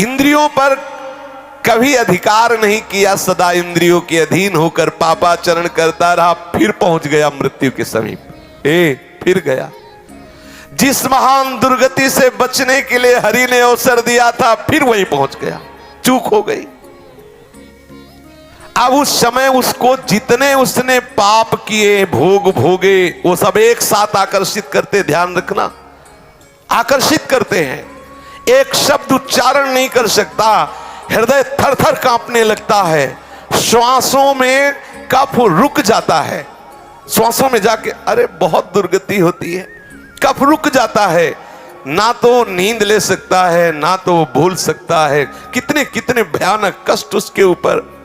इंद्रियों पर कभी अधिकार नहीं किया, सदा इंद्रियों के अधीन होकर पापाचरण करता रहा, फिर पहुंच गया मृत्यु के समीप। फिर गया। जिस महान दुर्गति से बचने के लिए हरि ने अवसर दिया था, फिर वहीं पहुंच गया। चूक हो गई। अब उस समय उसको जितने उसने पाप किए, भोग भोगे, वो सब एक साथ आकर्षित करते, ध्यान रखना, आकर्षित करते हैं। एक शब्द उच्चारण नहीं कर सकता, हृदय थर थर कांपने लगता है, श्वासों में कफ रुक जाता है, श्वासों में जाके अरे बहुत दुर्गति होती है, कफ रुक जाता है, ना तो नींद ले सकता है, ना तो भूल सकता है। कितने कितने भयानक कष्ट उसके ऊपर।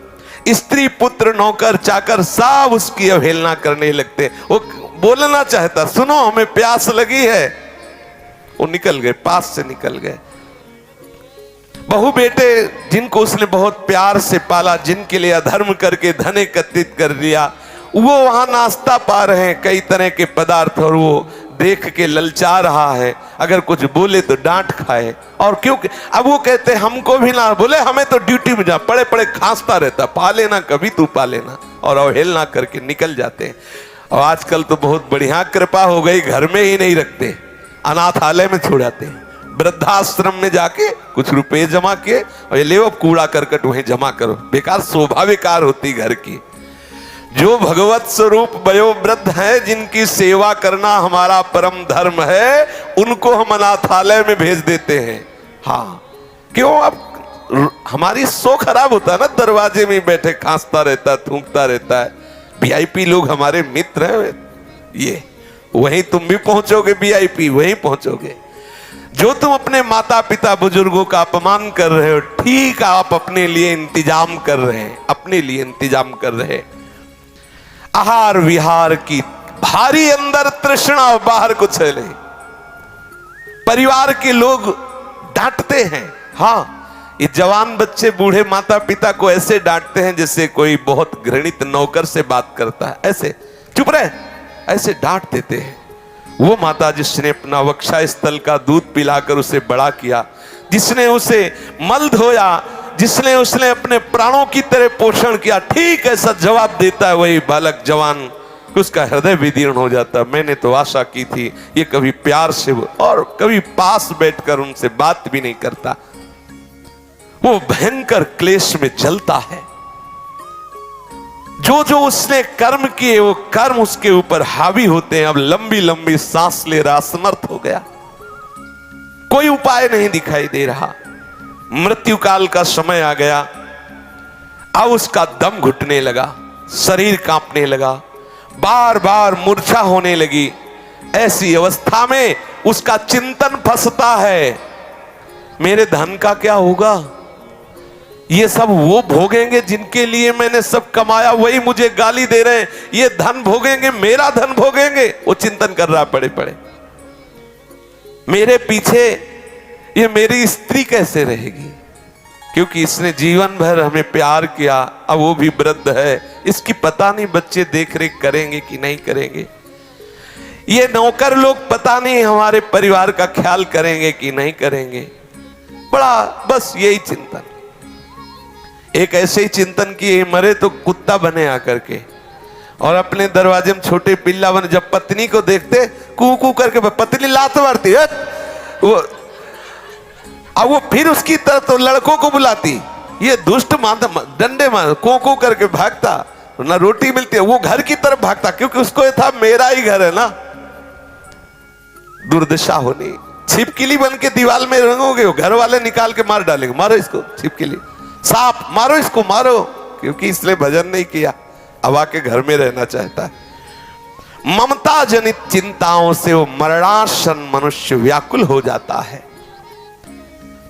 स्त्री पुत्र नौकर चाकर सब उसकी अवहेलना करने लगते। वो बोलना चाहता, सुनो हमें प्यास लगी है, वो निकल गए, पास से निकल गए। बहू बेटे जिनको उसने बहुत प्यार से पाला, जिनके लिए अधर्म करके धन एकत्रित कर लिया, वो वहां नाश्ता पा रहे हैं, कई तरह के पदार्थ, और वो देख के ललचा रहा है। अगर कुछ बोले तो डांट खाए। और क्योंकि अब वो कहते हमको भी ना बोले, हमें तो ड्यूटी में जा, पड़े पड़े खांसता रहता, पा लेना कभी तू पा लेना, और अवहेलना करके निकल जाते हैं। और आजकल तो बहुत बढ़िया कृपा हो गई, घर में ही नहीं रखते, अनाथालय में छोड़ाते हैं, वृद्धाश्रम में जाके कुछ रुपए जमा किए और ये ले अब कूड़ा करकट वहीं जमा करो। बेकार शोभा बेकार होती घर की। जो भगवत स्वरूप वयोवृद्ध हैं, जिनकी सेवा करना हमारा परम धर्म है, उनको हम अनाथालय में भेज देते हैं। हाँ, क्यों? अब हमारी सो खराब होता है ना, दरवाजे में बैठे खांसता रहता, थूकता रहता है। वीआईपी लोग हमारे मित्र हैं, ये वहीं तुम भी पहुंचोगे, वीआईपी वहीं पहुंचोगे। जो तुम अपने माता पिता बुजुर्गों का अपमान कर रहे हो, ठीक आप अपने लिए इंतजाम कर रहे हैं, अपने लिए इंतजाम कर रहे हैं। आहार विहार की भारी अंदर तृष्णा, बाहर कुछ है नहीं। परिवार के लोग डांटते हैं। हाँ, ये जवान बच्चे बूढ़े माता पिता को ऐसे डांटते हैं जैसे कोई बहुत घृणित नौकर से बात करता है। ऐसे चुप रहे, ऐसे डांट देते हैं। वो माता जिसने अपना वक्षा स्थल का दूध पिलाकर उसे बड़ा किया, जिसने उसे मल धोया, जिसने उसने अपने प्राणों की तरह पोषण किया, ठीक ऐसा जवाब देता है वही बालक जवान, उसका हृदय विदीर्ण हो जाता। मैंने तो आशा की थी ये कभी प्यार से और कभी पास बैठकर उनसे बात भी नहीं करता। वो भयंकर क्लेश में जलता है। जो जो उसने कर्म किए, वो कर्म उसके ऊपर हावी होते हैं। अब लंबी लंबी सांस ले रहा, असमर्थ हो गया, कोई उपाय नहीं दिखाई दे रहा। मृत्यु काल का समय आ गया। अब उसका दम घुटने लगा, शरीर कांपने लगा, बार बार मूर्छा होने लगी। ऐसी अवस्था में उसका चिंतन फंसता है, मेरे धन का क्या होगा? ये सब वो भोगेंगे जिनके लिए मैंने सब कमाया, वही मुझे गाली दे रहे हैं। ये धन भोगेंगे, मेरा धन भोगेंगे। वो चिंतन कर रहा पड़े पड़े, मेरे पीछे ये मेरी स्त्री कैसे रहेगी? क्योंकि इसने जीवन भर हमें प्यार किया, अब वो भी वृद्ध है, इसकी पता नहीं बच्चे देख रेख करेंगे कि नहीं करेंगे। ये नौकर लोग पता नहीं हमारे परिवार का ख्याल करेंगे कि नहीं करेंगे। बड़ा बस यही चिंतन। एक ऐसे ही चिंतन किए, मरे तो कुत्ता बने आकर के, और अपने दरवाजे में छोटे पिल्ला बने। जब पत्नी को देखते कू कू करके पत्नी लात मारती है, वो अब वो फिर उसकी तरफ तो लड़कों को बुलाती, ये दुष्ट माता डंडे मार को करके भागता, ना रोटी मिलती है, वो घर की तरफ भागता, क्योंकि उसको ये था मेरा ही घर है ना। दुर्दशा होनी। छिपकली बन के दीवार में रंगोगे, घर वाले निकाल के मार डालेंगे, मारो इसको छिपकली, सांप मारो इसको, मारो, क्योंकि इसने भजन नहीं किया, अब आके घर में रहना चाहता है। ममता जनित चिंताओं से वो मरणासन मनुष्य व्याकुल हो जाता है।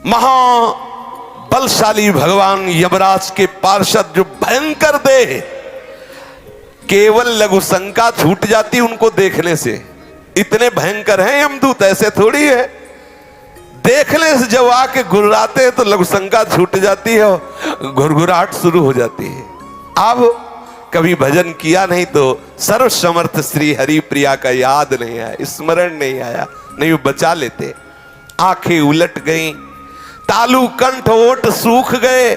महाबलशाली भगवान यमराज के पार्षद जो भयंकर देह, केवल लघु शंका छूट जाती उनको देखने से। इतने भयंकर हैं यमदूत, ऐसे थोड़ी है। देखने से जब आके घुर्राते हैं तो लघु शंका छूट जाती है, घुरघुराहट शुरू हो जाती है। अब कभी भजन किया नहीं तो सर्व समर्थ श्री हरि प्रिया का याद नहीं आया, स्मरण नहीं आया, नहीं वो बचा लेते। आंखें उलट गईं, तालु कंठ ओठ सूख गए,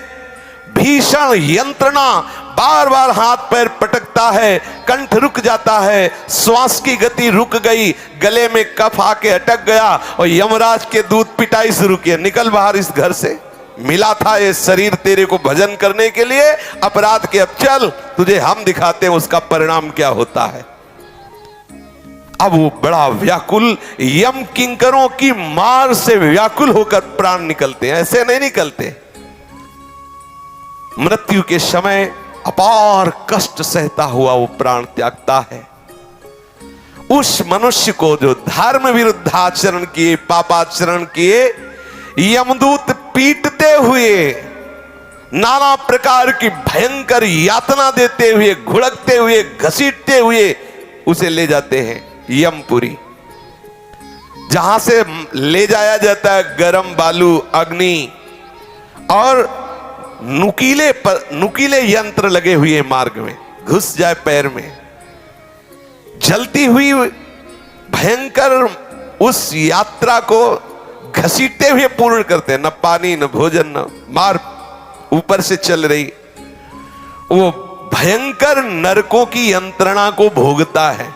भीषण यंत्रणा, बार बार हाथ पैर पटकता है, कंठ रुक जाता है, श्वास की गति रुक गई, गले में कफ आके अटक गया और यमराज के दूत पिटाई शुरू किया, निकल बाहर इस घर से, मिला था ये शरीर तेरे को भजन करने के लिए, अपराध के अब चल, तुझे हम दिखाते हैं उसका परिणाम क्या होता है। अब वो बड़ा व्याकुल, यम किंकरों की मार से व्याकुल होकर प्राण निकलते हैं, ऐसे नहीं निकलते। मृत्यु के समय अपार कष्ट सहता हुआ वो प्राण त्यागता है। उस मनुष्य को जो धर्म विरुद्ध आचरण किए, पापाचरण किए, यमदूत पीटते हुए, नाना प्रकार की भयंकर यातना देते हुए, घुड़कते हुए, घसीटते हुए उसे ले जाते हैं यमपुरी, जहां से ले जाया जाता है गरम बालू, अग्नि और नुकीले यंत्र लगे हुए मार्ग में, घुस जाए पैर में, जलती हुई भयंकर उस यात्रा को घसीटते हुए पूर्ण करते हैं। न पानी न भोजन न मार, ऊपर से चल रही वो भयंकर नरकों की यंत्रणा को भोगता है।